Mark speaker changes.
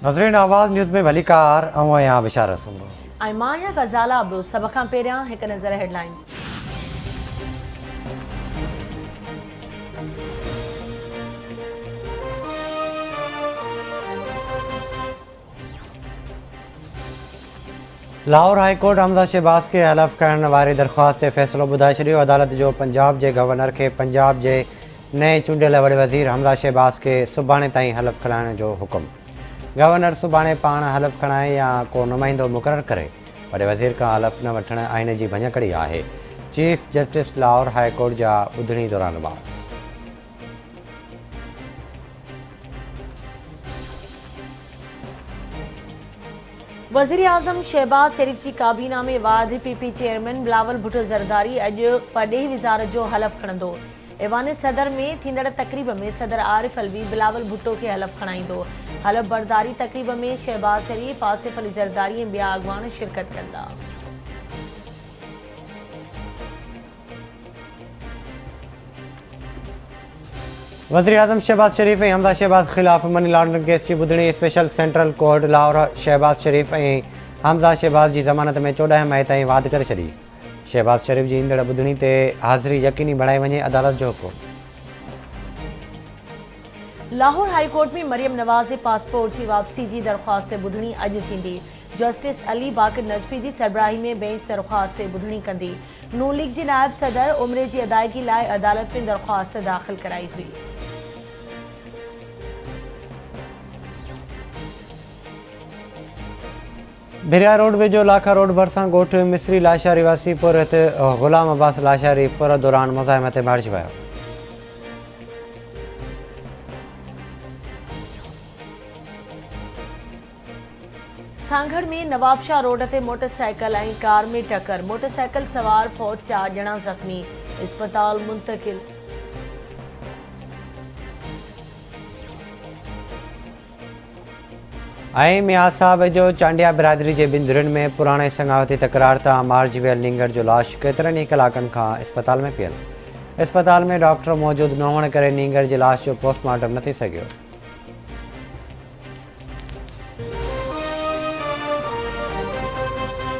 Speaker 1: नज़रीन आवाज़ न्यूज़ में वलीकार ऐं आहियां बिशारत सुंदो
Speaker 2: ऐं मां आहियां ग़ज़ाला अब्दु। सभ खां पहिरियां हिकु नज़र headlines.
Speaker 1: Lahore high court Hamza Shahbaz के हलफ़ करण वारी दरख़्वास्त ते फ़ैसिलो ॿुधाए छॾियो। अदालत जो पंजाब जे गवर्नर खे पंजाब जे नए चूंडियल वॾे वज़ीर हमज़ा शहबाज़ खे सुभाणे ताईं हलफ़ खणाइण जो हुकुम। गवर्नर सुभाणे पाण हलफ़ खणाए या को नुमाइंदो मुक़ररु करे। वॾे वज़ीर खां हलफ़ न वठण आइन जी भञकड़ी आहे। Chief justice Lahore high court जा ॿुधणी दौरान बाज़।
Speaker 2: वज़ीर आज़म शहबाज शरीफ़ जी काबीना में वादीपीपी चेयरमैन बिलावल भुट्टो ज़रदारी अॼु परॾेही वज़ारत जो हलफ़ खणंदो। ऐवान सदर में थींदड़ तक़रीब में सदर आरिफ अलवी बिलावल भुट्टो खे हलफ़ खणाईंदो। हलफ़ बरदारी तक़रीब में शहबाज शरीफ़, आसिफ अली ज़रदारी ऐं ॿिया अॻवान शिरकत कंदा।
Speaker 1: वज़ीर आज़म शहबाज शरीफ़ ऐं हमज़ा शहबाज़ ख़िलाफ़ मनी लॉन्ड्रिंग केस जी ॿुधणी special central court Lahore Shehbaz Sharif ऐं हमज़ा शहबाज़ जी ज़मानत में 14 मई ताईं वाध करे छॾी। शहबाज शरीफ़ जी ईंदड़ ॿुधणी ते हाज़िरी यकीनी बणाई वञे, अदालत जो हुकुम।
Speaker 2: लाहौर हाई कोर्ट में मरियम नवाज़ जे पासपोर्ट जी वापसी जी दरख़्वास्त ते ॿुधणी अॼु थींदी। जस्टिस अली बाक़िर नजफ़ी जी सरबराही में बेंच दरख़्वास्त ते ॿुधणी कंदी। नून लीग जी नायब सदर उमिरे जी अदायगी लाइ अदालत में दरख़्वास्त दाख़िल कराई हुई।
Speaker 1: भिरिया रोड वेझो लाखा रोड भरिसां ॻोठ मिस्री लाशारी वासीपुर हिते ग़ुलाम अब्बास लाशारी फुर दौरान मुज़ाहिमत ते मारिजी वियो।
Speaker 2: सांगड़ में नवाबशाह रोड ते मोटरसाइकिल ऐं कार में टक्कर। मोटरसाइकिल सवार फ़ौज 4 ॼणा ज़ख़्मी, इस्पताल मुंतक़िल।
Speaker 1: ऐं मियाज़ साहब जो चांडिया बिरादरी जे बिंदुरनि में पुराणे संगावती तकरार तां मारिजी वियल नींगर जो लाश केतिरनि ई कलाकनि खां इस्पताल में पियल। इस्पताल में डॉक्टर मौजूदु न हुअण करे नींगर जी लाश जो पोस्टमार्टम न थी सघियो।